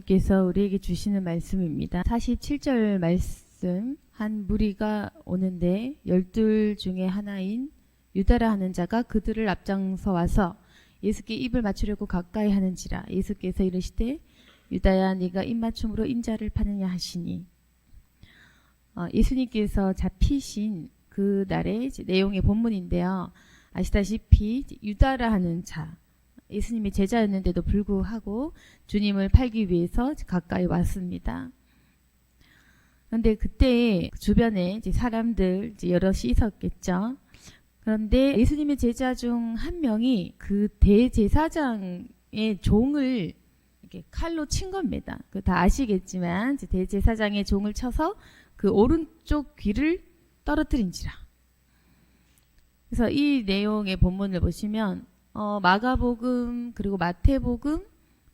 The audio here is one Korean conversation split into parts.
주님께서 우리에게 주시는 말씀입니다. 47절 말씀. 한 무리가 오는데 12 중에 하나인 유다라 하는 자가 그들을 앞장서 와서 예수께 입을 맞추려고 가까이 하는지라 예수께서 이르시되 유다야 네가 입맞춤으로 인자를 파느냐 하시니, 예수님께서 잡히신 그 날의 내용의 본문인데요. 아시다시피 유다라 하는 자, 예수님의 제자였는데도 불구하고 주님을 팔기 위해서 가까이 왔습니다. 그런데 그때 주변에 이제 사람들 여럿이 있었겠죠. 그런데 예수님의 제자 중 한 명이 그 대제사장의 종을 이렇게 칼로 친 겁니다. 그 다 아시겠지만 대제사장의 종을 쳐서 그 오른쪽 귀를 떨어뜨린지라. 그래서 이 내용의 본문을 보시면 마가복음 그리고 마태복음,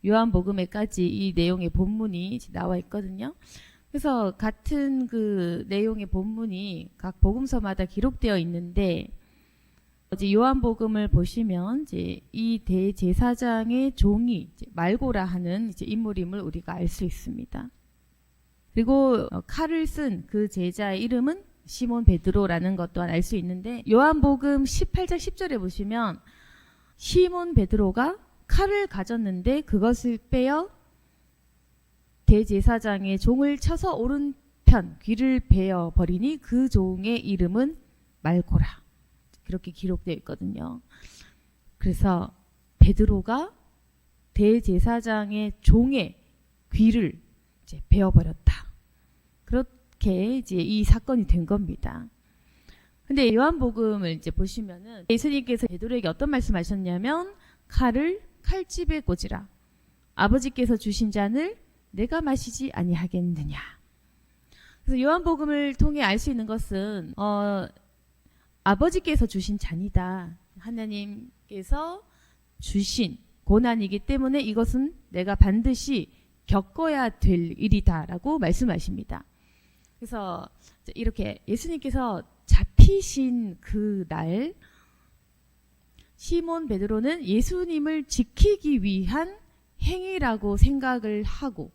요한복음에까지 이 내용의 본문이 나와 있거든요. 그래서 같은 그 내용의 본문이 각 복음서마다 기록되어 있는데, 이제 요한복음을 보시면 이제 이 대제사장의 종이 말고라 하는 이제 인물임을 우리가 알 수 있습니다. 그리고 칼을 쓴 그 제자의 이름은 시몬 베드로라는 것 또한 알 수 있는데, 요한복음 18장 10절에 보시면 시몬 베드로가 칼을 가졌는데 그것을 빼어 대제사장의 종을 쳐서 오른편 귀를 베어 버리니 그 종의 이름은 말고라. 그렇게 기록되어 있거든요. 그래서 베드로가 대제사장의 종의 귀를 이제 베어버렸다. 그렇게 이제 이 사건이 된 겁니다. 근데 요한복음을 이제 보시면은 예수님께서 베드로에게 어떤 말씀하셨냐면 칼을 칼집에 꽂으라. 아버지께서 주신 잔을 내가 마시지 아니하겠느냐. 그래서 요한복음을 통해 알 수 있는 것은 아버지께서 주신 잔이다. 하나님께서 주신 고난이기 때문에 이것은 내가 반드시 겪어야 될 일이다 라고 말씀하십니다. 그래서 이렇게 예수님께서 잡히신 그 날 시몬 베드로는 예수님을 지키기 위한 행위라고 생각을 하고,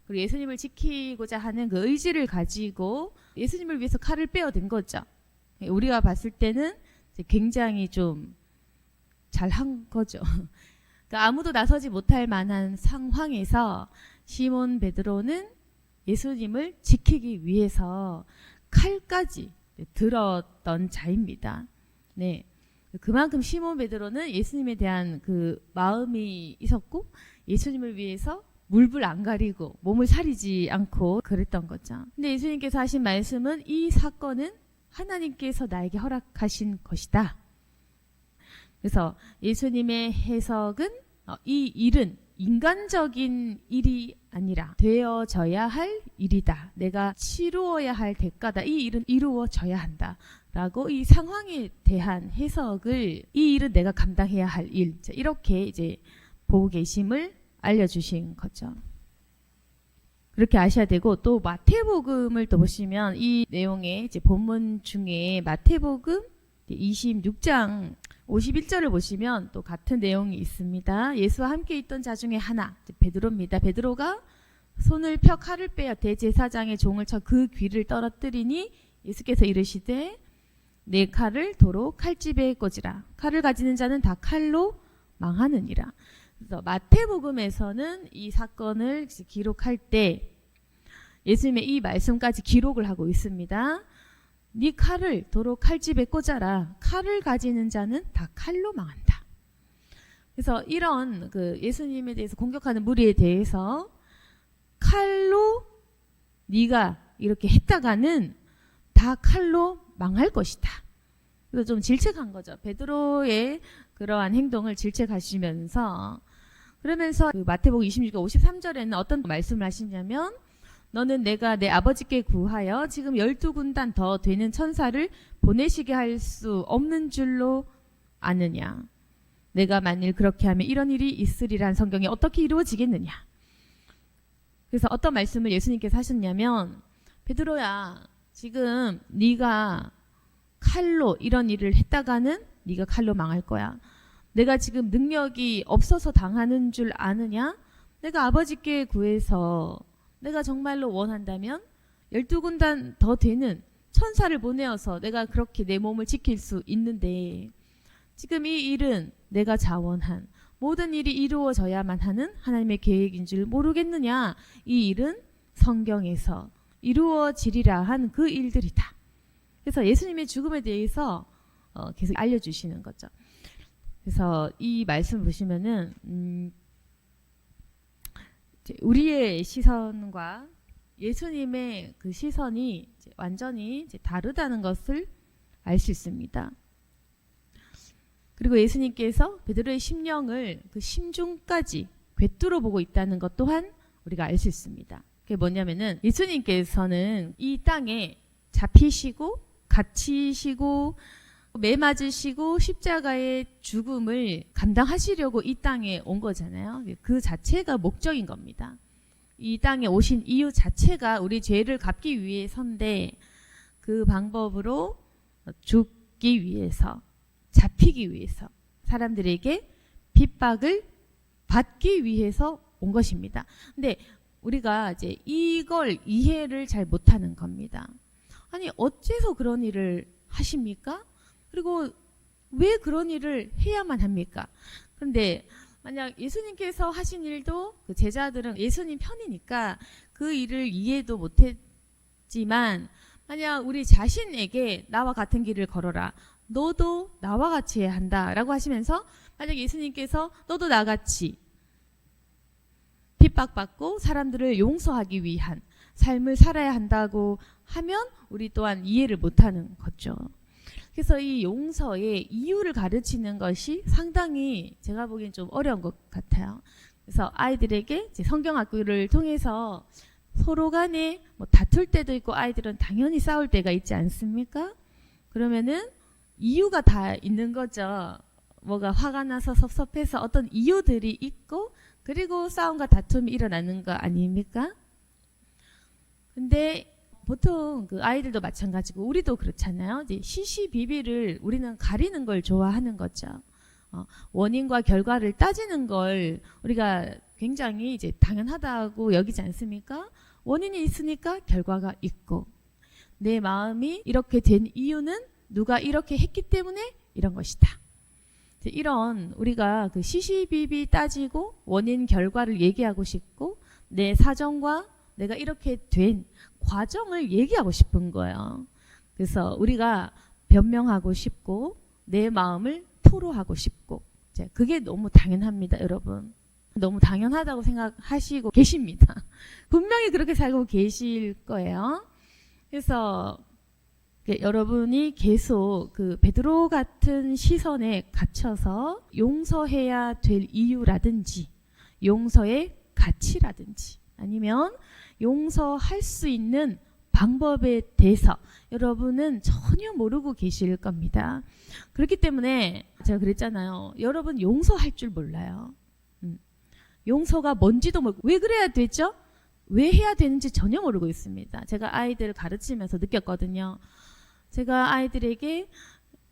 그리고 예수님을 지키고자 하는 그 의지를 가지고 예수님을 위해서 칼을 빼어든 거죠. 우리가 봤을 때는 굉장히 좀 잘한 거죠. 그러니까 아무도 나서지 못할 만한 상황에서 시몬 베드로는 예수님을 지키기 위해서 칼까지 들었던 자입니다. 네. 그만큼 시몬 베드로는 예수님에 대한 그 마음이 있었고 예수님을 위해서 물불 안 가리고 몸을 사리지 않고 그랬던 거죠. 근데 예수님께서 하신 말씀은 이 사건은 하나님께서 나에게 허락하신 것이다. 그래서 예수님의 해석은 이 일은 인간적인 일이 아니라 되어져야 할 일이다. 내가 치루어야 할 대가다. 이 일은 이루어져야 한다. 라고 이 상황에 대한 해석을, 이 일은 내가 감당해야 할 일, 이렇게 이제 보고 계심을 알려주신 거죠. 그렇게 아셔야 되고, 또 마태복음을 또 보시면 이 내용의 이제 본문 중에 마태복음 26장 51절을 보시면 또 같은 내용이 있습니다. 예수와 함께 있던 자 중에 하나, 베드로입니다. 베드로가 손을 펴 칼을 빼어 대제사장의 종을 쳐 그 귀를 떨어뜨리니 예수께서 이르시되 내 칼을 도로 칼집에 꽂으라. 칼을 가지는 자는 다 칼로 망하느니라. 그래서 마태복음에서는 이 사건을 기록할 때 예수님의 이 말씀까지 기록을 하고 있습니다. 네 칼을 도로 칼집에 꽂아라. 칼을 가지는 자는 다 칼로 망한다. 그래서 이런 그 예수님에 대해서 공격하는 무리에 대해서 칼로 네가 이렇게 했다가는 다 칼로 망할 것이다. 그래서 좀 질책한 거죠. 베드로의 그러한 행동을 질책하시면서, 그러면서 그 마태복음 26장 53절에는 어떤 말씀을 하시냐면 너는 내가 내 아버지께 구하여 지금 12군단 더 되는 천사를 보내시게 할 수 없는 줄로 아느냐. 내가 만일 그렇게 하면 이런 일이 있으리란 성경이 어떻게 이루어지겠느냐. 그래서 어떤 말씀을 예수님께서 하셨냐면 베드로야, 지금 네가 칼로 이런 일을 했다가는 네가 칼로 망할 거야. 내가 지금 능력이 없어서 당하는 줄 아느냐? 내가 아버지께 구해서 내가 정말로 원한다면 12군단 더 되는 천사를 보내어서 내가 그렇게 내 몸을 지킬 수 있는데 지금 이 일은 내가 자원한 모든 일이 이루어져야만 하는 하나님의 계획인 줄 모르겠느냐. 이 일은 성경에서 이루어지리라 한 그 일들이다. 그래서 예수님의 죽음에 대해서 계속 알려주시는 거죠. 그래서 이 말씀 보시면은 우리의 시선과 예수님의 그 시선이 완전히 다르다는 것을 알 수 있습니다. 그리고 예수님께서 베드로의 심령을 그 심중까지 꿰뚫어 보고 있다는 것 또한 우리가 알 수 있습니다. 그게 뭐냐면은 예수님께서는 이 땅에 잡히시고 갇히시고 매 맞으시고 십자가의 죽음을 감당하시려고 이 땅에 온 거잖아요. 그 자체가 목적인 겁니다. 이 땅에 오신 이유 자체가 우리 죄를 갚기 위해서인데 그 방법으로 죽기 위해서 잡히기 위해서 사람들에게 핍박을 받기 위해서 온 것입니다. 근데 우리가 이제 이걸 이해를 잘 못하는 겁니다. 아니 어째서 그런 일을 하십니까? 그리고 왜 그런 일을 해야만 합니까? 그런데 만약 예수님께서 하신 일도 그 제자들은 예수님 편이니까 그 일을 이해도 못했지만 만약 우리 자신에게 나와 같은 길을 걸어라. 너도 나와 같이 해야 한다라고 하시면서 만약 예수님께서 너도 나같이 핍박받고 사람들을 용서하기 위한 삶을 살아야 한다고 하면 우리 또한 이해를 못하는 거죠. 그래서 이 용서의 이유를 가르치는 것이 상당히 제가 보기엔 좀 어려운 것 같아요. 그래서 아이들에게 성경학교를 통해서 서로 간에 뭐 다툴 때도 있고 아이들은 당연히 싸울 때가 있지 않습니까? 그러면은 이유가 다 있는 거죠. 뭐가 화가 나서 섭섭해서 어떤 이유들이 있고 그리고 싸움과 다툼이 일어나는 거 아닙니까? 근데 보통 그 아이들도 마찬가지고 우리도 그렇잖아요. 이제 시시비비를 우리는 가리는 걸 좋아하는 거죠. 원인과 결과를 따지는 걸 우리가 굉장히 이제 당연하다고 여기지 않습니까? 원인이 있으니까 결과가 있고 내 마음이 이렇게 된 이유는 누가 이렇게 했기 때문에 이런 것이다. 이런 우리가 그 시시비비 따지고 원인 결과를 얘기하고 싶고 내 사정과 내가 이렇게 된 과정을 얘기하고 싶은 거예요. 그래서 우리가 변명하고 싶고 내 마음을 토로하고 싶고 그게 너무 당연합니다, 여러분. 너무 당연하다고 생각하시고 계십니다. 분명히 그렇게 살고 계실 거예요. 그래서 여러분이 계속 그 베드로 같은 시선에 갇혀서 용서해야 될 이유라든지 용서의 가치라든지 아니면 용서할 수 있는 방법에 대해서 여러분은 전혀 모르고 계실 겁니다. 그렇기 때문에 제가 그랬잖아요. 여러분 용서할 줄 몰라요. 용서가 뭔지도 모르고 왜 그래야 되죠? 왜 해야 되는지 전혀 모르고 있습니다. 제가 아이들을 가르치면서 느꼈거든요. 제가 아이들에게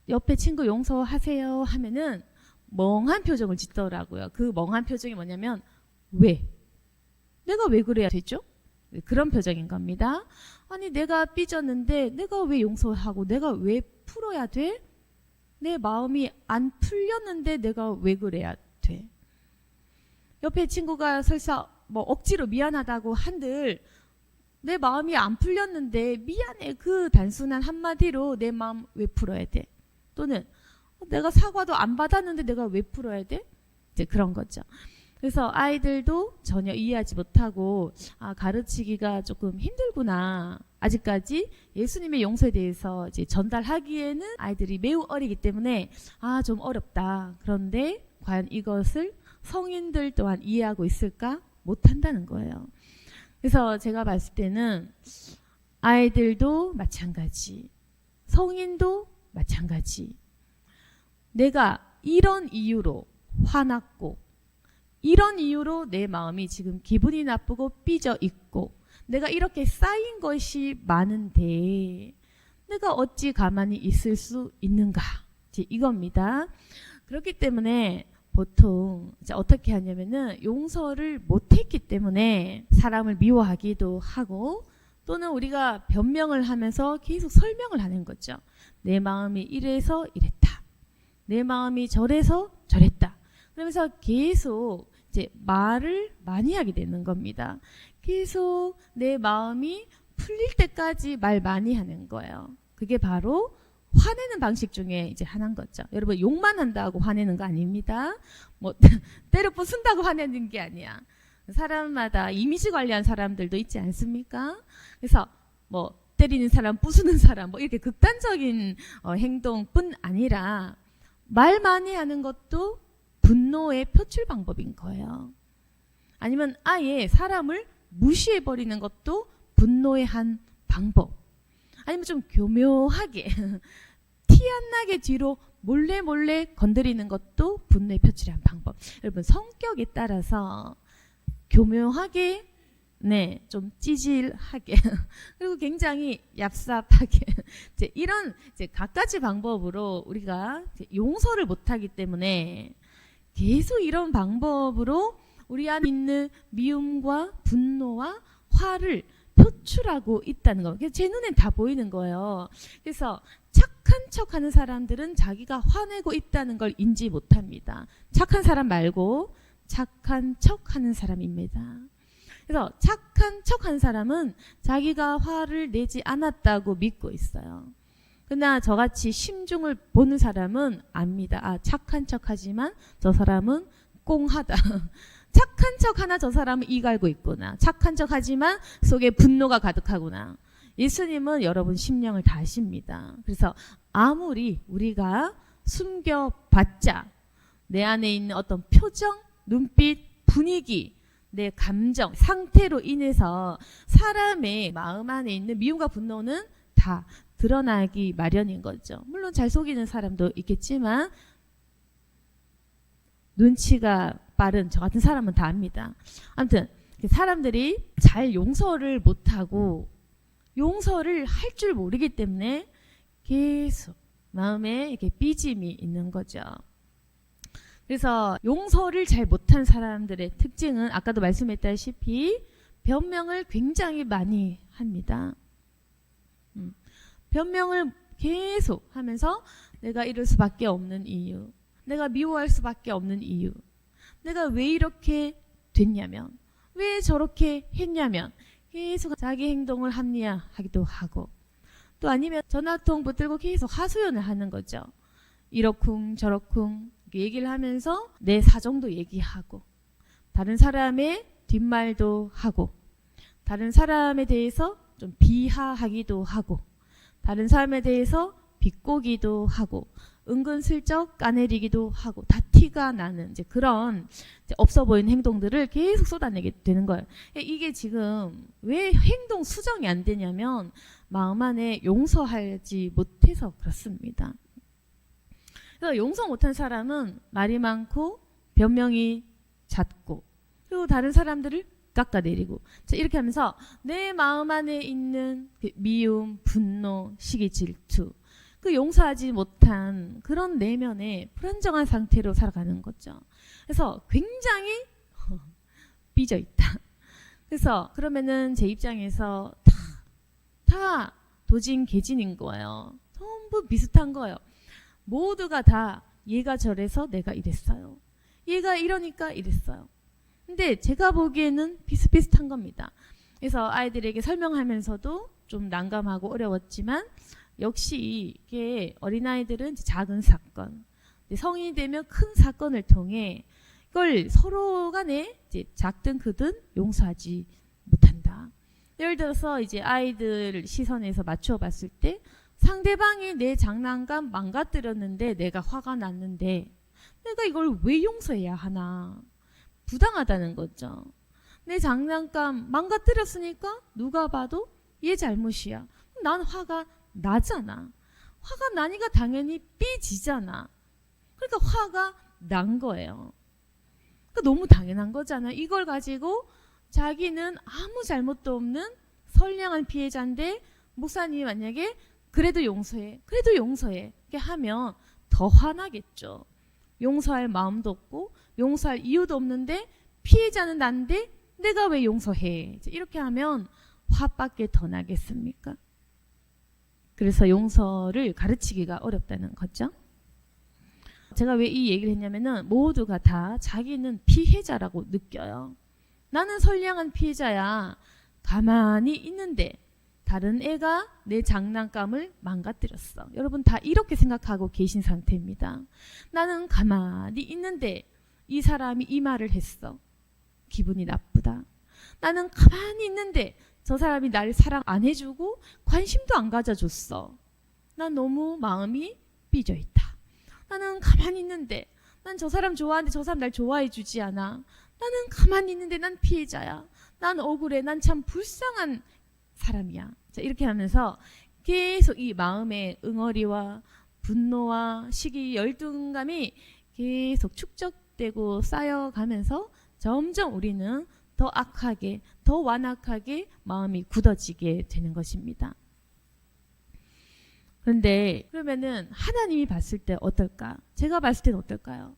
옆에 친구 용서하세요 하면은 멍한 표정을 짓더라고요. 그 멍한 표정이 뭐냐면 왜? 내가 왜 그래야 되죠? 그런 표정인 겁니다. 아니 내가 삐졌는데 내가 왜 용서하고 내가 왜 풀어야 돼? 내 마음이 안 풀렸는데 내가 왜 그래야 돼? 옆에 친구가 설사 뭐 억지로 미안하다고 한들 내 마음이 안 풀렸는데 미안해 그 단순한 한마디로 내 마음 왜 풀어야 돼? 또는 내가 사과도 안 받았는데 내가 왜 풀어야 돼? 이제 그런 거죠. 그래서 아이들도 전혀 이해하지 못하고 가르치기가 조금 힘들구나. 아직까지 예수님의 용서에 대해서 이제 전달하기에는 아이들이 매우 어리기 때문에 좀 어렵다. 그런데 과연 이것을 성인들 또한 이해하고 있을까? 못한다는 거예요. 그래서 제가 봤을 때는 아이들도 마찬가지, 성인도 마찬가지. 내가 이런 이유로 화났고 이런 이유로 내 마음이 지금 기분이 나쁘고 삐져 있고 내가 이렇게 쌓인 것이 많은데 내가 어찌 가만히 있을 수 있는가? 이겁니다. 그렇기 때문에 보통 이제 어떻게 하냐면은 용서를 못했기 때문에 사람을 미워하기도 하고 또는 우리가 변명을 하면서 계속 설명을 하는 거죠. 내 마음이 이래서 이랬다. 내 마음이 저래서 저랬다. 그러면서 계속 이제 말을 많이 하게 되는 겁니다. 계속 내 마음이 풀릴 때까지 말 많이 하는 거예요. 그게 바로 화내는 방식 중에 이제 하나인 거죠. 여러분 욕만 한다고 화내는 거 아닙니다. 뭐 때려 부순다고 화내는 게 아니야. 사람마다 이미지 관리한 사람들도 있지 않습니까? 그래서 뭐 때리는 사람, 부수는 사람 뭐 이렇게 극단적인 행동뿐 아니라 말 많이 하는 것도 분노의 표출 방법인 거예요. 아니면 아예 사람을 무시해버리는 것도 분노의 한 방법. 아니면 좀 교묘하게 티 안 나게 뒤로 몰래 건드리는 것도 분노의 표출의 한 방법. 여러분 성격에 따라서 교묘하게 좀 찌질하게 그리고 굉장히 얍삽하게 이제 이런 이제 갖가지 방법으로 우리가 용서를 못하기 때문에 계속 이런 방법으로 우리 안에 있는 미움과 분노와 화를 표출하고 있다는 거. 제 눈엔 다 보이는 거예요. 그래서 착한 척하는 사람들은 자기가 화내고 있다는 걸 인지 못합니다. 착한 사람 말고 착한 척하는 사람입니다. 그래서 착한 척하는 사람은 자기가 화를 내지 않았다고 믿고 있어요. 그러나 저같이 심중을 보는 사람은 압니다. 아, 착한 척하지만 저 사람은 꽁하다. 착한 척 하나 저 사람은 이 갈고 있구나. 착한 척 하지만 속에 분노가 가득하구나. 예수님은 여러분 심령을 다 아십니다. 그래서 아무리 우리가 숨겨봤자 내 안에 있는 어떤 표정, 눈빛, 분위기, 내 감정, 상태로 인해서 사람의 마음 안에 있는 미움과 분노는 다 드러나기 마련인 거죠. 물론 잘 속이는 사람도 있겠지만 눈치가 빠른 저 같은 사람은 다 압니다. 아무튼 사람들이 잘 용서를 못하고 용서를 할 줄 모르기 때문에 계속 마음에 이렇게 삐짐이 있는 거죠. 그래서 용서를 잘 못한 사람들의 특징은 아까도 말씀했다시피 변명을 굉장히 많이 합니다. 변명을 계속 하면서 내가 이럴 수밖에 없는 이유, 내가 미워할 수밖에 없는 이유, 내가 왜 이렇게 됐냐면, 왜 저렇게 했냐면 계속 자기 행동을 합리화하기도 하고 또 아니면 전화통 붙들고 계속 하소연을 하는 거죠. 이러쿵 저러쿵 얘기를 하면서 내 사정도 얘기하고 다른 사람의 뒷말도 하고 다른 사람에 대해서 좀 비하하기도 하고 다른 사람에 대해서 비꼬기도 하고 은근슬쩍 까내리기도 하고 다 티가 나는 이제 그런 이제 없어 보이는 행동들을 계속 쏟아내게 되는 거예요. 이게 지금 왜 행동 수정이 안 되냐면 마음 안에 용서하지 못해서 그렇습니다. 그래서 용서 못한 사람은 말이 많고 변명이 잦고 그리고 다른 사람들을 깎아내리고 이렇게 하면서 내 마음 안에 있는 그 미움, 분노, 시기, 질투 그 용서하지 못한 그런 내면의 불안정한 상태로 살아가는 거죠. 그래서 굉장히 삐져 있다. 그래서 그러면은 제 입장에서 다 도진 개진인 거예요. 전부 비슷한 거예요. 모두가 다 얘가 저래서 내가 이랬어요. 얘가 이러니까 이랬어요. 근데 제가 보기에는 비슷비슷한 겁니다. 그래서 아이들에게 설명하면서도 좀 난감하고 어려웠지만 역시 이게 어린아이들은 작은 사건, 성인이 되면 큰 사건을 통해 이걸 서로 간에 이제 작든 크든 용서하지 못한다. 예를 들어서 이제 아이들 시선에서 맞춰 봤을 때 상대방이 내 장난감 망가뜨렸는데 내가 화가 났는데 내가 이걸 왜 용서해야 하나? 부당하다는 거죠. 내 장난감 망가뜨렸으니까 누가 봐도 얘 잘못이야. 난 화가 나잖아. 화가 나니까 당연히 삐지잖아. 그러니까 화가 난 거예요. 그러니까 너무 당연한 거잖아. 이걸 가지고 자기는 아무 잘못도 없는 선량한 피해자인데 목사님이 만약에 그래도 용서해 이렇게 하면 더 화나겠죠. 용서할 마음도 없고 용서할 이유도 없는데 피해자는 난데 내가 왜 용서해? 이렇게 하면 화밖에 더 나겠습니까? 그래서 용서를 가르치기가 어렵다는 거죠. 제가 왜 이 얘기를 했냐면은 모두가 다 자기는 피해자라고 느껴요. 나는 선량한 피해자야. 가만히 있는데 다른 애가 내 장난감을 망가뜨렸어. 여러분 다 이렇게 생각하고 계신 상태입니다. 나는 가만히 있는데 이 사람이 이 말을 했어. 기분이 나쁘다. 나는 가만히 있는데 저 사람이 나를 사랑 안 해주고 관심도 안 가져줬어. 난 너무 마음이 삐져있다. 나는 가만히 있는데 난 저 사람 좋아하는데 저 사람 날 좋아해 주지 않아. 나는 가만히 있는데 난 피해자야. 난 억울해. 난 참 불쌍한 사람이야. 자, 이렇게 하면서 계속 이 마음의 응어리와 분노와 시기, 열등감이 계속 축적되고 쌓여가면서 점점 우리는 더 악하게, 더 완악하게 마음이 굳어지게 되는 것입니다. 그런데 그러면은 하나님이 봤을 때 어떨까? 제가 봤을 때는 어떨까요?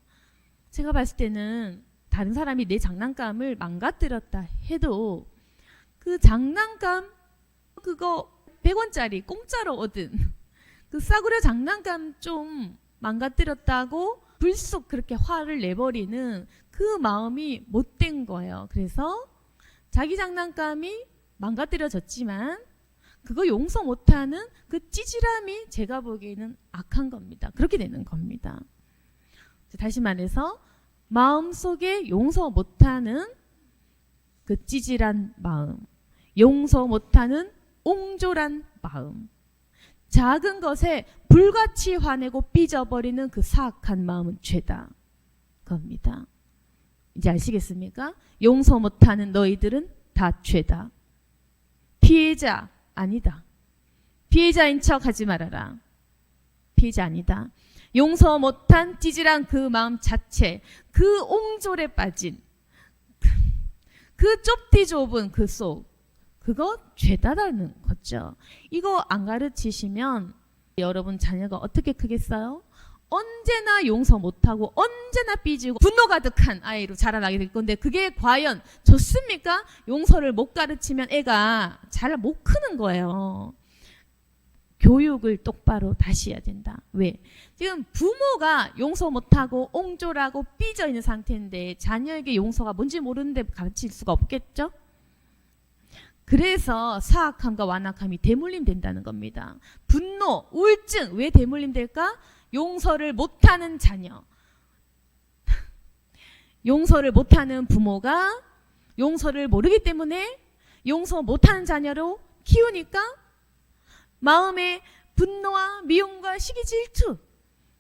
제가 봤을 때는 다른 사람이 내 장난감을 망가뜨렸다 해도 그 장난감 그거 100원짜리 공짜로 얻은 그 싸구려 장난감 좀 망가뜨렸다고 불쑥 그렇게 화를 내버리는 그 마음이 못된 거예요. 그래서 자기 장난감이 망가뜨려졌지만 그거 용서 못하는 그 찌질함이 제가 보기에는 악한 겁니다. 그렇게 되는 겁니다. 다시 말해서 마음속에 용서 못하는 그 찌질한 마음, 용서 못하는 옹졸한 마음, 작은 것에 불같이 화내고 삐져버리는 그 사악한 마음은 죄다 겁니다. 이제 아시겠습니까? 용서 못하는 너희들은 다 죄다. 피해자 아니다. 피해자인 척 하지 말아라. 피해자 아니다. 용서 못한 찌질한 그 마음 자체, 그 옹졸에 빠진 그 좁디 좁은 그 속, 그거 죄다라는 거죠. 이거 안 가르치시면 여러분 자녀가 어떻게 크겠어요? 언제나 용서 못하고 언제나 삐지고 분노 가득한 아이로 자라나게 될 건데 그게 과연 좋습니까? 용서를 못 가르치면 애가 잘 못 크는 거예요. 교육을 똑바로 다시 해야 된다. 왜? 지금 부모가 용서 못하고 옹졸하고 삐져 있는 상태인데 자녀에게 용서가 뭔지 모르는데 가르칠 수가 없겠죠? 그래서 사악함과 완악함이 대물림 된다는 겁니다. 분노, 우울증 왜 대물림 될까? 용서를 못하는 자녀, 용서를 못하는 부모가 용서를 모르기 때문에 용서 못하는 자녀로 키우니까 마음에 분노와 미움과 시기 질투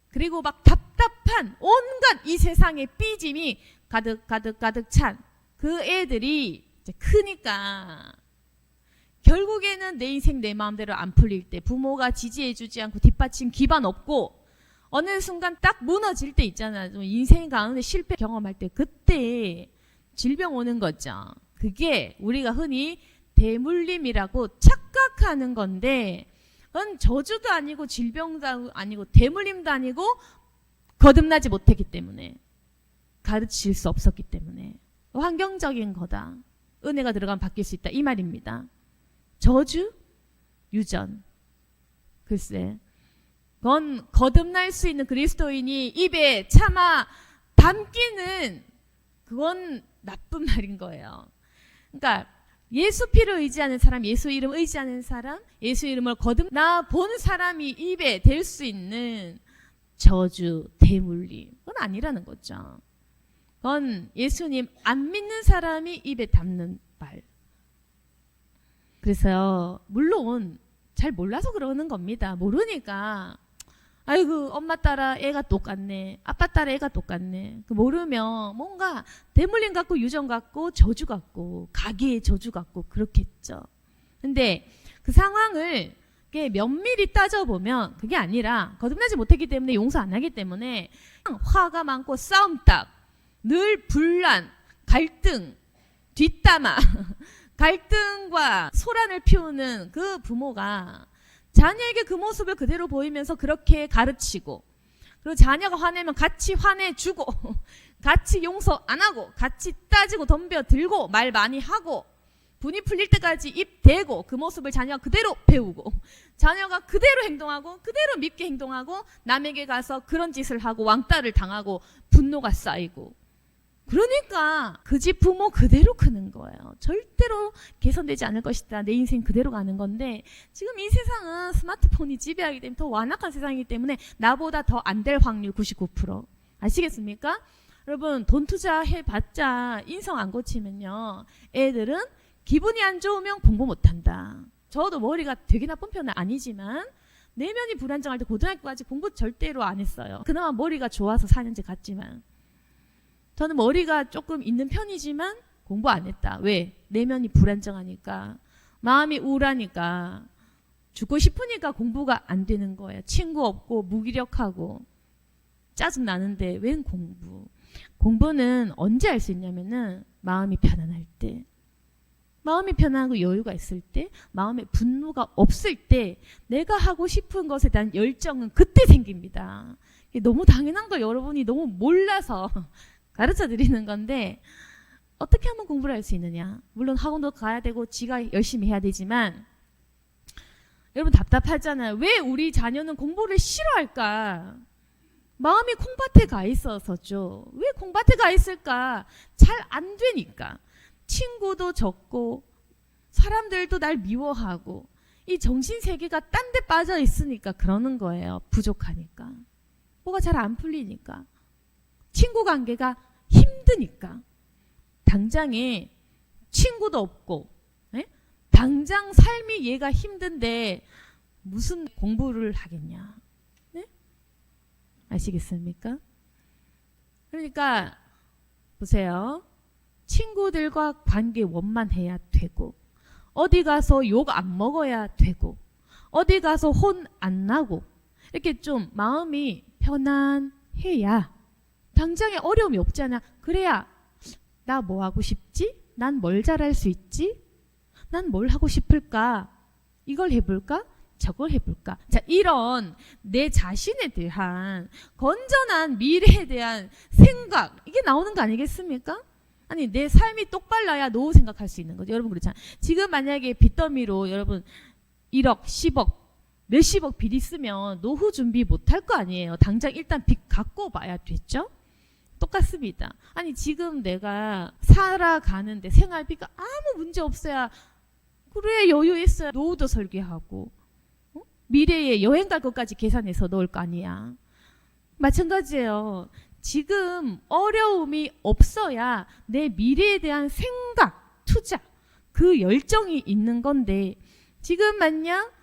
그리고 막 답답한 온갖 이 세상의 삐짐이 가득 찬 그 애들이 이제 크니까 결국에는 내 인생 내 마음대로 안 풀릴 때 부모가 지지해주지 않고 뒷받침 기반 없고 어느 순간 딱 무너질 때 있잖아요. 인생 가운데 실패 경험할 때 그때 질병 오는 거죠. 그게 우리가 흔히 대물림이라고 착각하는 건데 그건 저주도 아니고 질병도 아니고 대물림도 아니고 거듭나지 못했기 때문에 가르칠 수 없었기 때문에 환경적인 거다. 은혜가 들어가면 바뀔 수 있다. 이 말입니다. 저주? 유전. 글쎄. 그건 거듭날 수 있는 그리스도인이 입에 참아 담기는 그건 나쁜 말인 거예요. 그러니까 예수 피를 의지하는 사람, 예수 이름 의지하는 사람, 예수 이름을 거듭나 본 사람이 입에 댈 수 있는 저주, 대물림 그건 아니라는 거죠. 그건 예수님 안 믿는 사람이 입에 담는 말. 그래서 물론 잘 몰라서 그러는 겁니다. 모르니까 아이고 엄마 따라 애가 똑같네, 아빠 따라 애가 똑같네. 모르면 뭔가 대물림 같고 유전 같고 저주 같고 가게의 저주 같고 그렇겠죠. 근데 그 상황을 면밀히 따져보면 그게 아니라 거듭나지 못했기 때문에 용서 안 하기 때문에 화가 많고 싸움딱, 늘 분란, 갈등, 뒷담화 갈등과 소란을 피우는 그 부모가 자녀에게 그 모습을 그대로 보이면서 그렇게 가르치고 그리고 자녀가 화내면 같이 화내주고 같이 용서 안 하고 같이 따지고 덤벼 들고 말 많이 하고 분이 풀릴 때까지 입 대고 그 모습을 자녀가 그대로 배우고 자녀가 그대로 행동하고 그대로 밉게 행동하고 남에게 가서 그런 짓을 하고 왕따를 당하고 분노가 쌓이고 그러니까 그 집 부모 그대로 크는 거예요. 절대로 개선되지 않을 것이다. 내 인생 그대로 가는 건데 지금 이 세상은 스마트폰이 지배하기 때문에 더 완악한 세상이기 때문에 나보다 더 안 될 확률 99%. 아시겠습니까? 여러분 돈 투자해봤자 인성 안 고치면요. 애들은 기분이 안 좋으면 공부 못한다. 저도 머리가 되게 나쁜 편은 아니지만 내면이 불안정할 때 고등학교까지 공부 절대로 안 했어요. 그나마 머리가 좋아서 4년제 갔지만 저는 머리가 조금 있는 편이지만 공부 안 했다. 왜? 내면이 불안정하니까 마음이 우울하니까 죽고 싶으니까 공부가 안 되는 거예요. 친구 없고 무기력하고 짜증나는데 웬 공부. 공부는 언제 할 수 있냐면은 마음이 편안할 때 마음이 편안하고 여유가 있을 때 마음에 분노가 없을 때 내가 하고 싶은 것에 대한 열정은 그때 생깁니다. 이게 너무 당연한 걸 여러분이 너무 몰라서 가르쳐 드리는 건데 어떻게 하면 공부를 할 수 있느냐. 물론 학원도 가야 되고 지가 열심히 해야 되지만 여러분 답답하잖아요. 왜 우리 자녀는 공부를 싫어할까? 마음이 콩밭에 가 있어서죠. 왜 콩밭에 가 있을까? 잘 안 되니까. 친구도 적고 사람들도 날 미워하고 이 정신세계가 딴 데 빠져 있으니까 그러는 거예요. 부족하니까. 뭐가 잘 안 풀리니까. 친구 관계가 힘드니까. 당장에 친구도 없고 에? 당장 삶이 얘가 힘든데 무슨 공부를 하겠냐. 네? 아시겠습니까? 그러니까 보세요. 친구들과 관계 원만해야 되고 어디 가서 욕 안 먹어야 되고 어디 가서 혼 안 나고 이렇게 좀 마음이 편안해야 당장에 어려움이 없잖아. 그래야 나 뭐 하고 싶지? 난 뭘 잘할 수 있지? 난 뭘 하고 싶을까? 이걸 해볼까? 저걸 해볼까? 자, 이런 내 자신에 대한 건전한 미래에 대한 생각 이게 나오는 거 아니겠습니까? 아니 내 삶이 똑발라야 노후 생각할 수 있는 거죠. 여러분 그렇잖아요. 지금 만약에 빚더미로 여러분 1억, 10억, 몇십억 빚 있으면 노후 준비 못할 거 아니에요. 당장 일단 빚 갚고 봐야 됐죠? 똑같습니다. 아니 지금 내가 살아가는데 생활비가 아무 문제 없어야 그래 여유 있어야 노후도 설계하고 미래에 여행 갈 것까지 계산해서 넣을 거 아니야. 마찬가지예요. 지금 어려움이 없어야 내 미래에 대한 생각, 투자, 그 열정이 있는 건데 지금 만약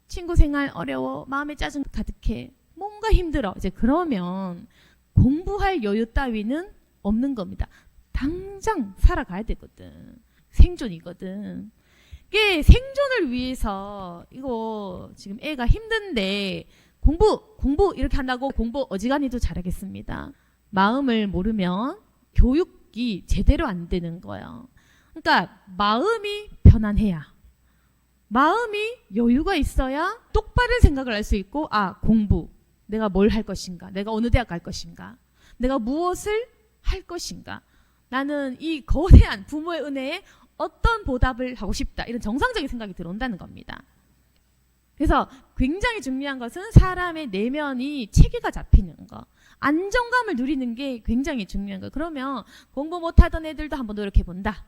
친구 생활 어려워, 마음에 짜증 가득해, 뭔가 힘들어. 이제 그러면 공부할 여유 따위는 없는 겁니다. 당장 살아가야 되거든. 생존이거든. 이게 생존을 위해서 이거 지금 애가 힘든데 공부 이렇게 한다고 공부 어지간히도 잘하겠습니다. 마음을 모르면 교육이 제대로 안 되는 거예요. 그러니까 마음이 편안해야 마음이 여유가 있어야 똑바른 생각을 할 수 있고 아 공부 내가 뭘 할 것인가 내가 어느 대학 갈 것인가 내가 무엇을 할 것인가 나는 이 거대한 부모의 은혜에 어떤 보답을 하고 싶다 이런 정상적인 생각이 들어온다는 겁니다. 그래서 굉장히 중요한 것은 사람의 내면이 체계가 잡히는 거 안정감을 누리는 게 굉장히 중요한 거. 그러면 공부 못하던 애들도 한번 노력해 본다.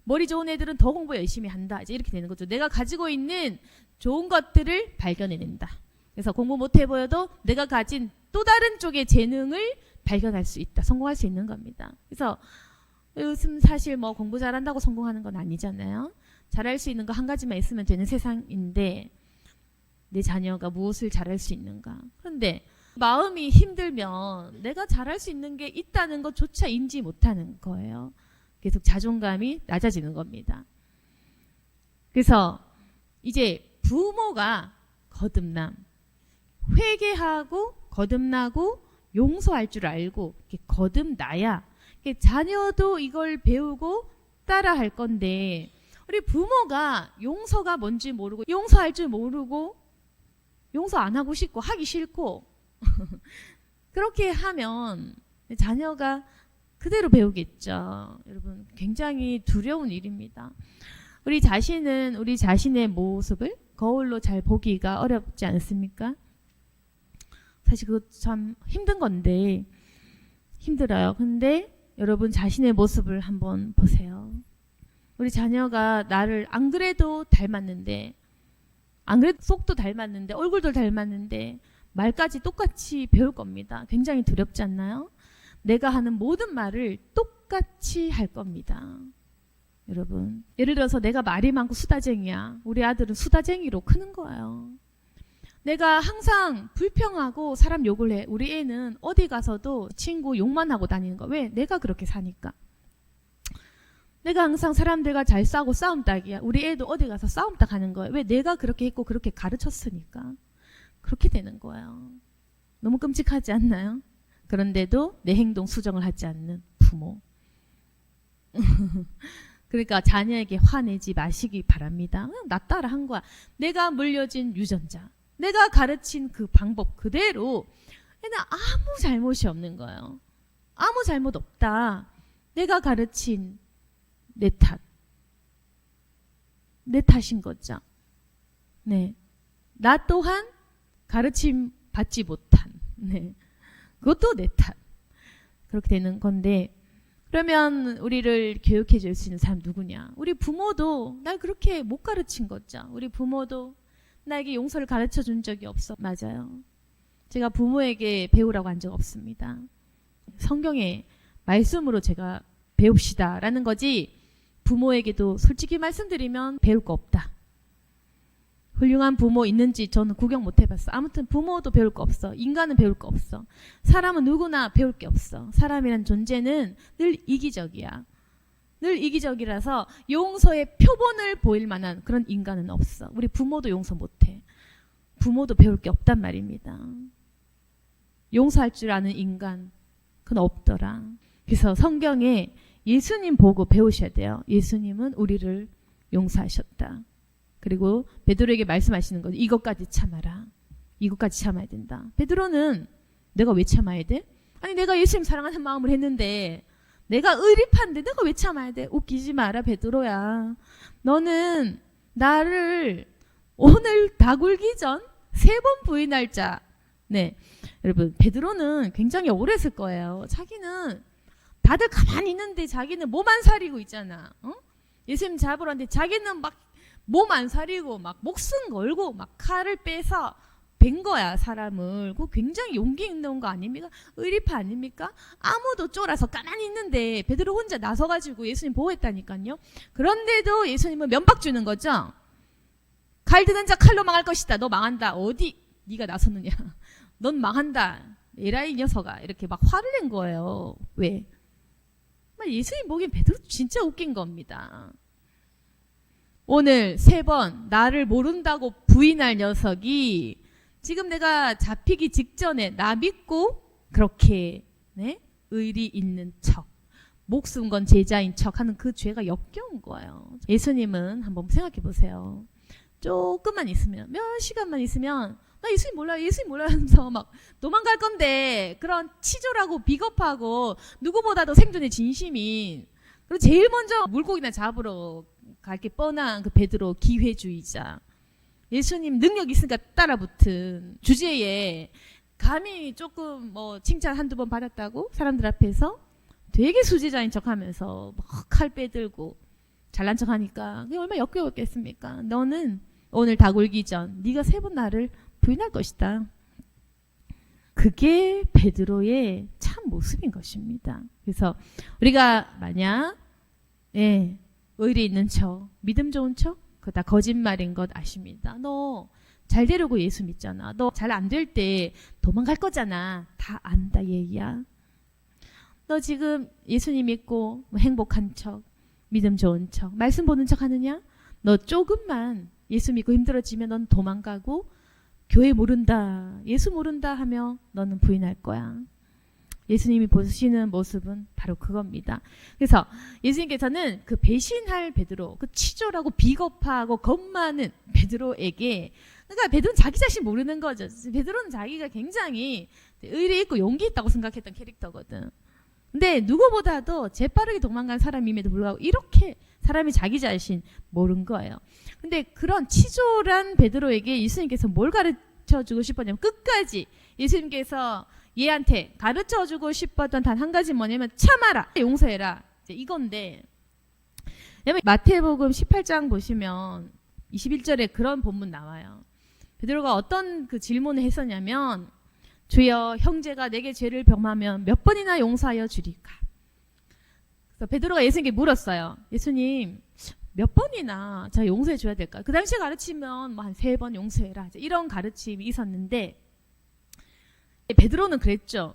머리 좋은 애들은 더 공부 열심히 한다. 이제 이렇게 되는 거죠. 내가 가지고 있는 좋은 것들을 발견해낸다. 그래서 공부 못해 보여도 내가 가진 또 다른 쪽의 재능을 발견할 수 있다. 성공할 수 있는 겁니다. 그래서 요즘 사실 뭐 공부 잘한다고 성공하는 건 아니잖아요. 잘할 수 있는 거 한 가지만 있으면 되는 세상인데 내 자녀가 무엇을 잘할 수 있는가. 그런데 마음이 힘들면 내가 잘할 수 있는 게 있다는 것조차 인지 못하는 거예요. 계속 자존감이 낮아지는 겁니다. 그래서 이제 부모가 거듭남, 회개하고 거듭나고 용서할 줄 알고 이렇게 거듭나야 자녀도 이걸 배우고 따라할 건데 우리 부모가 용서가 뭔지 모르고 용서할 줄 모르고 용서 안 하고 싶고 하기 싫고 그렇게 하면 자녀가 그대로 배우겠죠. 여러분, 굉장히 두려운 일입니다. 우리 자신은 우리 자신의 모습을 거울로 잘 보기가 어렵지 않습니까? 사실 그거 참 힘든 건데, 힘들어요. 근데 여러분 자신의 모습을 한번 보세요. 우리 자녀가 나를 안 그래도 닮았는데, 안 그래도 속도 닮았는데, 얼굴도 닮았는데 말까지 똑같이 배울 겁니다. 굉장히 두렵지 않나요? 내가 하는 모든 말을 똑같이 할 겁니다. 여러분, 예를 들어서 내가 말이 많고 수다쟁이야. 우리 아들은 수다쟁이로 크는 거예요. 내가 항상 불평하고 사람 욕을 해. 우리 애는 어디 가서도 친구 욕만 하고 다니는 거. 왜? 내가 그렇게 사니까. 내가 항상 사람들과 잘 싸우고 싸움닭이야. 우리 애도 어디 가서 싸움닭 하는 거예요. 왜? 내가 그렇게 했고 그렇게 가르쳤으니까. 그렇게 되는 거예요. 너무 끔찍하지 않나요? 그런데도 내 행동 수정을 하지 않는 부모. 그러니까 자녀에게 화내지 마시기 바랍니다. 그냥 나 따라 한 거야. 내가 물려진 유전자, 내가 가르친 그 방법 그대로 얘는 아무 잘못이 없는 거예요. 아무 잘못 없다. 내가 가르친 내 탓인 거죠. 네, 나 또한 가르침 받지 못한, 네, 그것도 내 탓. 그렇게 되는 건데, 그러면 우리를 교육해 줄 수 있는 사람 누구냐? 우리 부모도 날 그렇게 못 가르친 거죠. 우리 부모도 나에게 용서를 가르쳐 준 적이 없어. 맞아요. 제가 부모에게 배우라고 한 적 없습니다. 성경의 말씀으로 제가 배웁시다 라는 거지, 부모에게도 솔직히 말씀드리면 배울 거 없다. 훌륭한 부모 있는지 저는 구경 못 해봤어. 아무튼 부모도 배울 거 없어. 인간은 배울 거 없어. 사람은 누구나 배울 게 없어. 사람이란 존재는 늘 이기적이야. 늘 이기적이라서 용서의 표본을 보일 만한 그런 인간은 없어. 우리 부모도 용서 못해. 부모도 배울 게 없단 말입니다. 용서할 줄 아는 인간, 그건 없더라. 그래서 성경에 예수님 보고 배우셔야 돼요. 예수님은 우리를 용서하셨다. 그리고 베드로에게 말씀하시는 거죠. 이것까지 참아라. 이것까지 참아야 된다. 베드로는 내가 왜 참아야 돼? 아니 내가 예수님 사랑하는 마음을 했는데, 내가 의리판데 내가 왜 참아야 돼? 웃기지 마라 베드로야. 너는 나를 오늘 다 굴기 전 3번 부인할 자. 네, 여러분 베드로는 굉장히 억울했을 거예요. 자기는 다들 가만히 있는데 자기는 몸 안 사리고 있잖아. 예수님 잡으러 왔는데 자기는 막 몸 안 사리고 막 목숨 걸고 막 칼을 빼서 벤 거야, 사람을. 그거 굉장히 용기 있는 거 아닙니까? 의리파 아닙니까? 아무도 쫄아서 가만히 있는데 베드로 혼자 나서가지고 예수님 보호했다니까요. 그런데도 예수님은 면박 주는 거죠. 칼 드는 자 칼로 망할 것이다. 너 망한다. 어디 네가 나섰느냐. 넌 망한다. 에라이 녀석아. 이렇게 막 화를 낸 거예요. 왜? 예수님 보기엔 베드로 진짜 웃긴 겁니다. 오늘 3번 나를 모른다고 부인할 녀석이 지금 내가 잡히기 직전에 나 믿고 그렇게, 네? 의리 있는 척, 목숨 건 제자인 척 하는 그 죄가 역겨운 거예요. 예수님은 한번 생각해 보세요. 조금만 있으면, 몇 시간만 있으면 나 예수님 몰라요, 예수님 몰라요 하면서 막 도망갈 건데, 그런 치졸하고 비겁하고 누구보다도 생존의 진심인, 그리고 제일 먼저 물고기나 잡으러 갈 게 뻔한 그 베드로 기회주의자, 예수님 능력 있으니까 따라붙은 주제에 감히 조금 뭐 칭찬 한두 번 받았다고 사람들 앞에서 되게 수제자인 척하면서 막 칼 빼들고 잘난 척하니까 그게 얼마나 역겨웠겠습니까? 너는 오늘 다 굴기 전 네가 3번 나를 부인할 것이다. 그게 베드로의 참 모습인 것입니다. 그래서 우리가 만약 의리 있는 척, 믿음 좋은 척, 그거 다 거짓말인 것 아십니다. 너 잘 되려고 예수 믿잖아. 너 잘 안 될 때 도망갈 거잖아. 다 안다 얘기야. 너 지금 예수님 믿고 뭐 행복한 척, 믿음 좋은 척, 말씀 보는 척 하느냐? 너 조금만 예수 믿고 힘들어지면 넌 도망가고 교회 모른다, 예수 모른다 하며 너는 부인할 거야. 예수님이 보시는 모습은 바로 그겁니다. 그래서 예수님께서는 그 배신할 베드로, 그 치졸하고 비겁하고 겁 많은 베드로에게 그러니까 베드로는 자기 자신 모르는 거죠. 베드로는 자기가 굉장히 의리 있고 용기 있다고 생각했던 캐릭터거든. 근데 누구보다도 재빠르게 도망간 사람임에도 불구하고 이렇게 사람이 자기 자신 모른 거예요. 근데 그런 치졸한 베드로에게 예수님께서 뭘 가르쳐주고 싶었냐면 끝까지 예수님께서 얘한테 가르쳐주고 싶었던 단 한 가지 뭐냐면 참아라, 용서해라. 이제 이건데 마태복음 18장 보시면 21절에 그런 본문 나와요. 베드로가 어떤 그 질문을 했었냐면 주여 형제가 내게 죄를 범하면 몇 번이나 용서하여 주리까? 그래서 베드로가 예수님께 물었어요. 예수님 몇 번이나 저 용서해 줘야 될까? 그 당시에 가르치면 뭐 한 3번 용서해라. 이런 가르침이 있었는데 베드로는 그랬죠.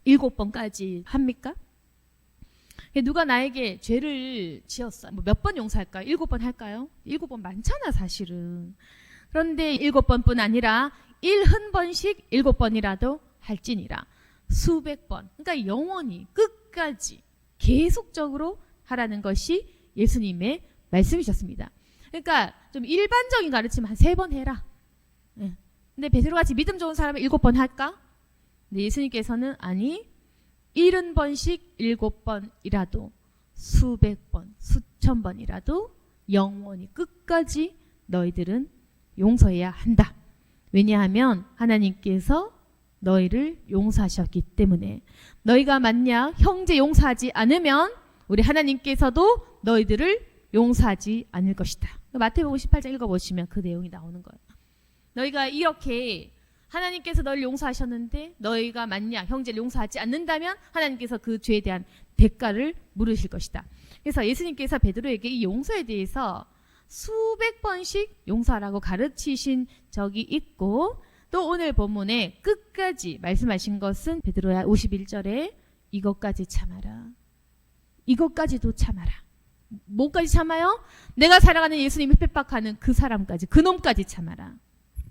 7번까지 합니까? 누가 나에게 죄를 지었어. 뭐 몇 번 용서할까요? 7번 할까요? 7번 많잖아 사실은. 그런데 7번뿐 아니라 1흔번씩 7번이라도 할지니라. 수백 번. 그러니까 영원히 끝까지 계속적으로 하라는 것이 예수님의 말씀이셨습니다. 그러니까 좀 일반적인 가르침 한 3번 해라. 네. 근데 베드로같이 믿음 좋은 사람은 7번 할까? 근데 예수님께서는 아니 70번씩 7번이라도 수백 번, 수천 번이라도 영원히 끝까지 너희들은 용서해야 한다. 왜냐하면 하나님께서 너희를 용서하셨기 때문에. 너희가 만약 형제 용서하지 않으면 우리 하나님께서도 너희들을 용서하지 않을 것이다. 마태복음 18장 읽어보시면 그 내용이 나오는 거예요. 너희가 이렇게 하나님께서 너희를 용서하셨는데 너희가 만약 형제를 용서하지 않는다면 하나님께서 그 죄에 대한 대가를 물으실 것이다. 그래서 예수님께서 베드로에게 이 용서에 대해서 수백 번씩 용서하라고 가르치신 적이 있고 또 오늘 본문에 끝까지 말씀하신 것은 베드로야 51절에 이것까지 참아라. 이것까지도 참아라. 뭐까지 참아요? 내가 사랑하는 예수님을 핍박하는 그 사람까지, 그 놈까지 참아라.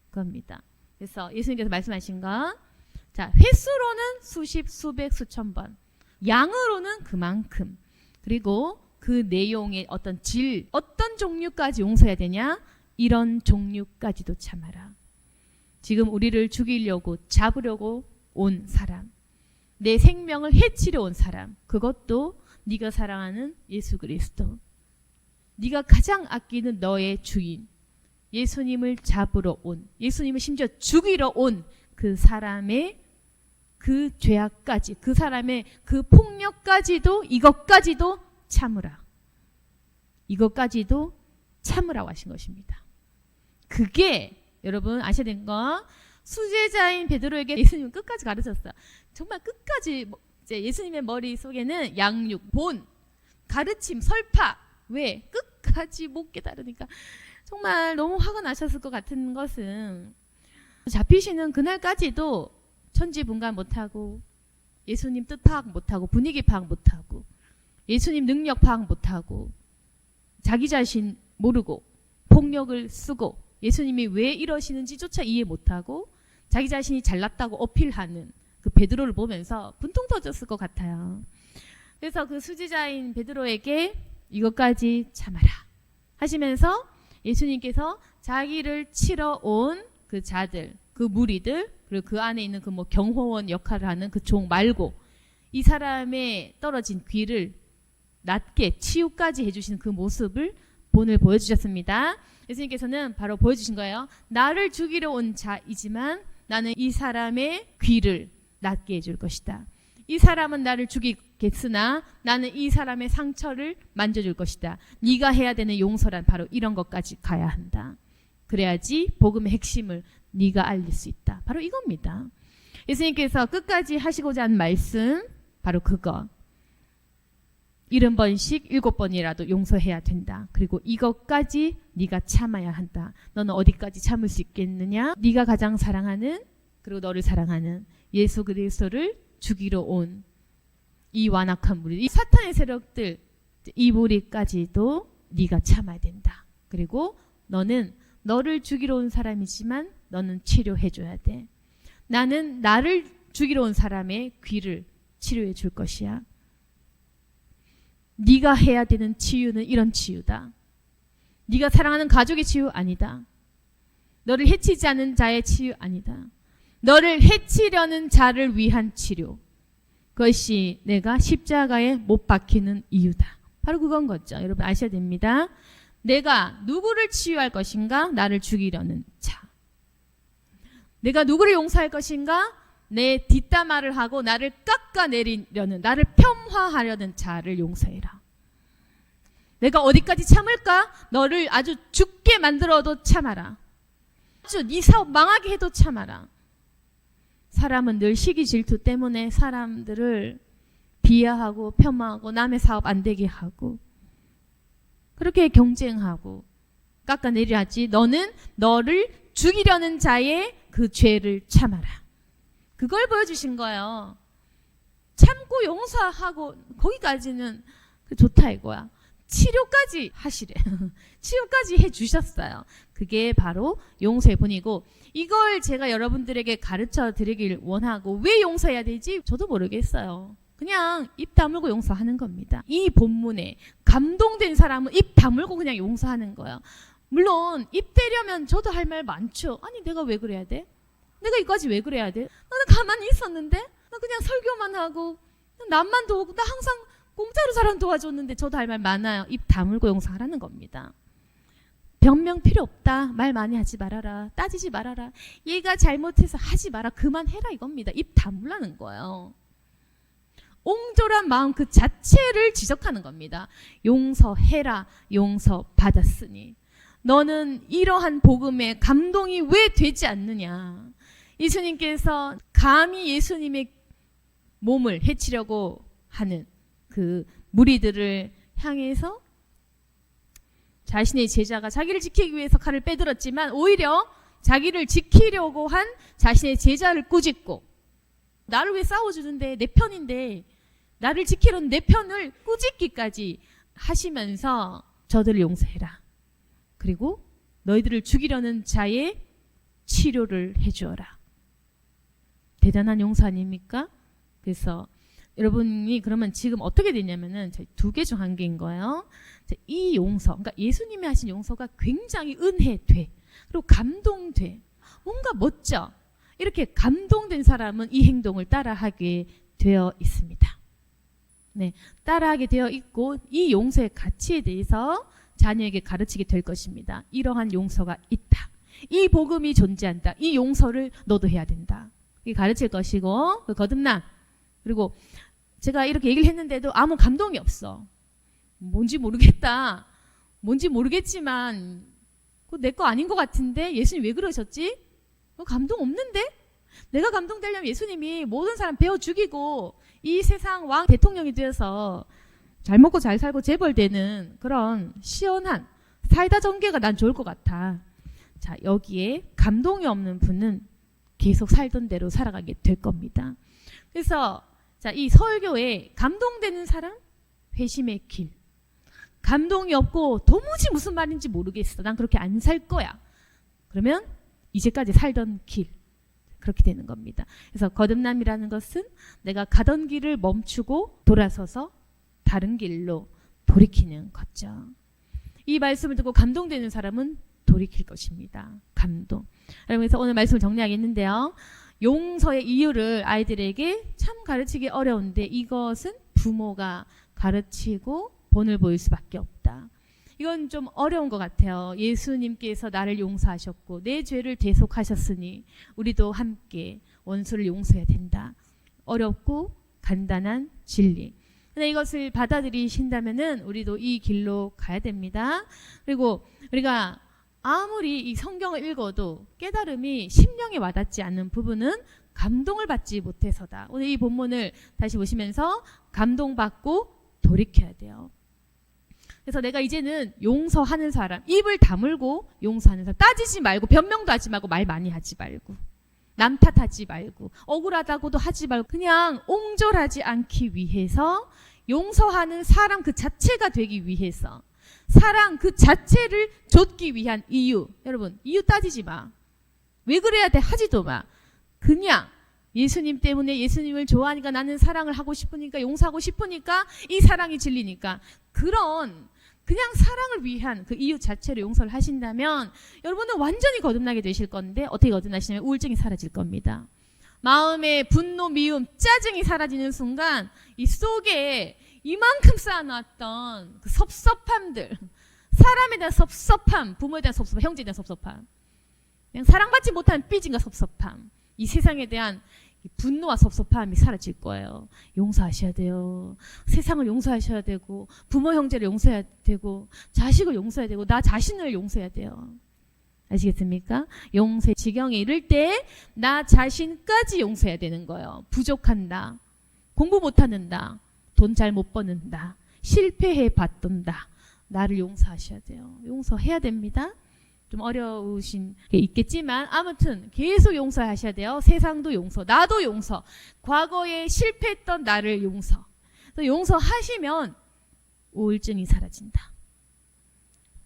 그겁니다. 그래서 예수님께서 말씀하신 거, 자, 횟수로는 수십, 수백, 수천 번, 양으로는 그만큼, 그리고 그 내용의 어떤 질, 어떤 종류까지 용서해야 되냐? 이런 종류까지도 참아라. 지금 우리를 죽이려고 잡으려고 온 사람, 내 생명을 해치려 온 사람, 그것도 네가 사랑하는 예수 그리스도, 네가 가장 아끼는 너의 주인, 예수님을 잡으러 온, 예수님을 심지어 죽이러 온 그 사람의 그 죄악까지, 그 사람의 그 폭력까지도, 이것까지도 참으라. 이것까지도 참으라고 하신 것입니다. 그게 여러분 아셔야 되는 거, 수제자인 베드로에게 예수님은 끝까지 가르쳤어요. 정말 끝까지. 이제 예수님의 머릿속에는 양육, 본, 가르침, 설파. 왜? 끝까지 못 깨달으니까 정말 너무 화가 나셨을 것 같은 것은 잡히시는 그날까지도 천지분간 못하고 예수님 뜻 파악 못하고 분위기 파악 못하고 예수님 능력 파악 못하고 자기 자신 모르고 폭력을 쓰고 예수님이 왜 이러시는지조차 이해 못하고 자기 자신이 잘났다고 어필하는 그 베드로를 보면서 분통 터졌을 것 같아요. 그래서 그 수지자인 베드로에게 이것까지 참아라 하시면서 예수님께서 자기를 치러 온 그 자들, 그 무리들, 그리고 그 안에 있는 그 뭐 경호원 역할을 하는 그 종 말고 이 사람의 떨어진 귀를 낫게 치유까지 해주시는 그 모습을 본을 보여주셨습니다. 예수님께서는 바로 보여주신 거예요. 나를 죽이러 온 자이지만 나는 이 사람의 귀를 낫게 해줄 것이다. 이 사람은 나를 죽이겠으나 나는 이 사람의 상처를 만져줄 것이다. 네가 해야 되는 용서란 바로 이런 것까지 가야 한다. 그래야지 복음의 핵심을 네가 알릴 수 있다. 바로 이겁니다. 예수님께서 끝까지 하시고자 한 말씀 바로 그거. 70번씩 7번이라도 용서해야 된다. 그리고 이것까지 네가 참아야 한다. 너는 어디까지 참을 수 있겠느냐? 네가 가장 사랑하는, 그리고 너를 사랑하는 예수 그리스도를 죽이러 온 이 완악한 무리, 이 사탄의 세력들, 이 무리까지도 네가 참아야 된다. 그리고 너는 너를 죽이러 온 사람이지만 너는 치료해줘야 돼. 나는 나를 죽이러 온 사람의 귀를 치료해 줄 것이야. 네가 해야 되는 치유는 이런 치유다. 네가 사랑하는 가족의 치유 아니다. 너를 해치지 않는 자의 치유 아니다. 너를 해치려는 자를 위한 치료. 그것이 내가 십자가에 못 박히는 이유다. 바로 그건 거죠. 여러분 아셔야 됩니다. 내가 누구를 치유할 것인가? 나를 죽이려는 자. 내가 누구를 용서할 것인가? 내 뒷담화를 하고 나를 깎아내리려는, 나를 폄하하려는 자를 용서해라. 내가 어디까지 참을까? 너를 아주 죽게 만들어도 참아라. 아주 네 사업 망하게 해도 참아라. 사람은 늘 시기 질투 때문에 사람들을 비하하고 폄하하고 남의 사업 안 되게 하고 그렇게 경쟁하고 깎아내려야지. 너는 너를 죽이려는 자의 그 죄를 참아라. 그걸 보여주신 거예요. 참고 용서하고 거기까지는 좋다 이거야. 치료까지 하시래. 치료까지 해주셨어요. 그게 바로 용서의 본이고, 이걸 제가 여러분들에게 가르쳐 드리길 원하고, 왜 용서해야 되지? 저도 모르겠어요. 그냥 입 다물고 용서하는 겁니다. 이 본문에 감동된 사람은 입 다물고 그냥 용서하는 거예요. 물론 입 대려면 저도 할 말 많죠. 아니 내가 왜 그래야 돼? 내가 이까지 왜 그래야 돼? 나는 가만히 있었는데? 나 그냥 설교만 하고 남만 도우고 나 항상 공짜로 사람 도와줬는데. 저도 할 말 많아요. 입 다물고 용서하라는 겁니다. 변명 필요 없다. 말 많이 하지 말아라. 따지지 말아라. 얘가 잘못해서 하지 마라. 그만해라 이겁니다. 입 다물라는 거예요. 옹졸한 마음 그 자체를 지적하는 겁니다. 용서해라. 용서받았으니. 너는 이러한 복음에 감동이 왜 되지 않느냐. 예수님께서 감히 예수님의 몸을 해치려고 하는 그 무리들을 향해서 자신의 제자가 자기를 지키기 위해서 칼을 빼들었지만 오히려 자기를 지키려고 한 자신의 제자를 꾸짖고, 나를 왜 싸워주는데, 내 편인데 나를 지키려는 내 편을 꾸짖기까지 하시면서 저들을 용서해라. 그리고 너희들을 죽이려는 자의 치료를 해주어라. 대단한 용서 아닙니까? 그래서 여러분이 그러면 지금 어떻게 되냐면은 두 개 중 한 개인 거예요. 이 용서, 그러니까 예수님이 하신 용서가 굉장히 은혜돼. 그리고 감동돼. 뭔가 멋져. 이렇게 감동된 사람은 이 행동을 따라하게 되어 있습니다. 네, 따라하게 되어 있고 이 용서의 가치에 대해서 자녀에게 가르치게 될 것입니다. 이러한 용서가 있다. 이 복음이 존재한다. 이 용서를 너도 해야 된다. 이게 가르칠 것이고, 거듭남. 그리고 제가 이렇게 얘기를 했는데도 아무 감동이 없어. 뭔지 모르겠다. 뭔지 모르겠지만 그거 내 거 아닌 것 같은데 예수님 왜 그러셨지? 감동 없는데? 내가 감동되려면 예수님이 모든 사람 베어 죽이고 이 세상 왕 대통령이 되어서 잘 먹고 잘 살고 재벌되는 그런 시원한 사이다 전개가 난 좋을 것 같아. 자, 여기에 감동이 없는 분은 계속 살던 대로 살아가게 될 겁니다. 그래서 자, 이 설교에 감동되는 사람, 회심의 길. 감동이 없고 도무지 무슨 말인지 모르겠어. 난 그렇게 안 살 거야. 그러면 이제까지 살던 길. 그렇게 되는 겁니다. 그래서 거듭남이라는 것은 내가 가던 길을 멈추고 돌아서서 다른 길로 돌이키는 거죠. 이 말씀을 듣고 감동되는 사람은 돌이킬 것입니다. 감동. 그래서 오늘 말씀을 정리하겠는데요. 용서의 이유를 아이들에게 참 가르치기 어려운데 이것은 부모가 가르치고 본을 보일 수밖에 없다. 이건 좀 어려운 것 같아요. 예수님께서 나를 용서하셨고 내 죄를 대속하셨으니 우리도 함께 원수를 용서해야 된다. 어렵고 간단한 진리. 근데 이것을 받아들이신다면은 우리도 이 길로 가야 됩니다. 그리고 우리가 아무리 이 성경을 읽어도 깨달음이 심령에 와닿지 않는 부분은 감동을 받지 못해서다. 오늘 이 본문을 다시 보시면서 감동받고 돌이켜야 돼요. 그래서 내가 이제는 용서하는 사람, 입을 다물고 용서하는 사람, 따지지 말고 변명도 하지 말고 말 많이 하지 말고 남 탓하지 말고 억울하다고도 하지 말고 그냥 옹졸하지 않기 위해서 용서하는 사람 그 자체가 되기 위해서 사랑 그 자체를 좇기 위한 이유. 여러분 이유 따지지 마. 왜 그래야 돼 하지도 마. 그냥 예수님 때문에 예수님을 좋아하니까 나는 사랑을 하고 싶으니까 용서하고 싶으니까 이 사랑이 진리니까 그런 그냥 사랑을 위한 그 이유 자체로 용서를 하신다면 여러분은 완전히 거듭나게 되실 건데, 어떻게 거듭나시냐면 우울증이 사라질 겁니다. 마음의 분노, 미움, 짜증이 사라지는 순간 이 속에 이만큼 쌓아놨던 그 섭섭함들, 사람에 대한 섭섭함, 부모에 대한 섭섭함, 형제에 대한 섭섭함, 그냥 사랑받지 못한 삐짐과 섭섭함, 이 세상에 대한 분노와 섭섭함이 사라질 거예요. 용서하셔야 돼요. 세상을 용서하셔야 되고, 부모 형제를 용서해야 되고, 자식을 용서해야 되고, 나 자신을 용서해야 돼요. 아시겠습니까? 용서의 지경에 이를 때 나 자신까지 용서해야 되는 거예요. 부족한다, 공부 못하는다, 돈 잘 못 버는다, 실패해 봤던다, 나를 용서하셔야 돼요. 용서해야 됩니다. 좀 어려우신 게 있겠지만 아무튼 계속 용서하셔야 돼요. 세상도 용서, 나도 용서, 과거에 실패했던 나를 용서. 용서하시면 우울증이 사라진다.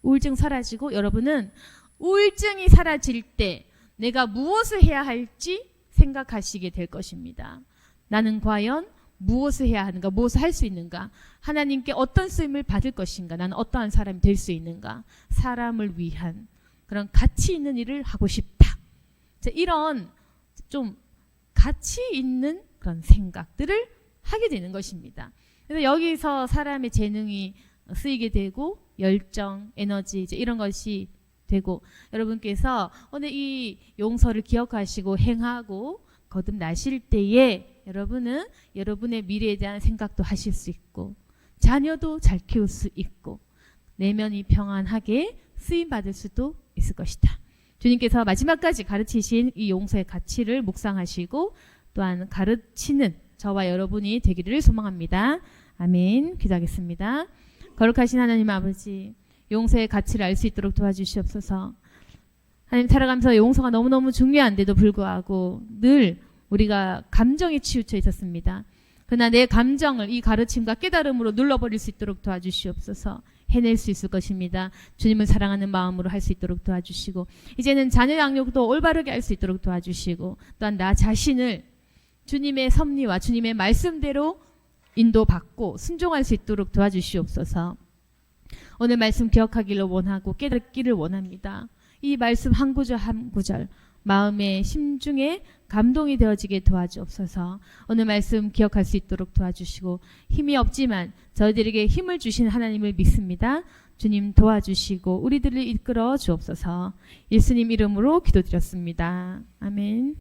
우울증 사라지고 여러분은 우울증이 사라질 때 내가 무엇을 해야 할지 생각하시게 될 것입니다. 나는 과연 무엇을 해야 하는가, 무엇을 할 수 있는가, 하나님께 어떤 쓰임을 받을 것인가, 나는 어떠한 사람이 될 수 있는가, 사람을 위한 그런 가치 있는 일을 하고 싶다. 이런 좀 가치 있는 그런 생각들을 하게 되는 것입니다. 그래서 여기서 사람의 재능이 쓰이게 되고 열정, 에너지 이런 것이 되고, 여러분께서 오늘 이 용서를 기억하시고 행하고 거듭나실 때에 여러분은 여러분의 미래에 대한 생각도 하실 수 있고, 자녀도 잘 키울 수 있고, 내면이 평안하게 쓰임받을 수도 있을 것이다. 주님께서 마지막까지 가르치신 이 용서의 가치를 묵상하시고 또한 가르치는 저와 여러분이 되기를 소망합니다. 아멘. 기도하겠습니다. 거룩하신 하나님 아버지, 용서의 가치를 알 수 있도록 도와주시옵소서. 하나님, 살아가면서 용서가 너무너무 중요한데도 불구하고 늘 우리가 감정에 치우쳐 있었습니다. 그러나 내 감정을 이 가르침과 깨달음으로 눌러버릴 수 있도록 도와주시옵소서. 해낼 수 있을 것입니다. 주님을 사랑하는 마음으로 할 수 있도록 도와주시고, 이제는 자녀 양육도 올바르게 할 수 있도록 도와주시고, 또한 나 자신을 주님의 섭리와 주님의 말씀대로 인도받고 순종할 수 있도록 도와주시옵소서. 오늘 말씀 기억하기를 원하고 깨닫기를 원합니다. 이 말씀 한 구절 한 구절 마음의 심중에 감동이 되어지게 도와주옵소서. 오늘 말씀 기억할 수 있도록 도와주시고, 힘이 없지만 저희들에게 힘을 주신 하나님을 믿습니다. 주님 도와주시고 우리들을 이끌어 주옵소서. 예수님 이름으로 기도드렸습니다. 아멘.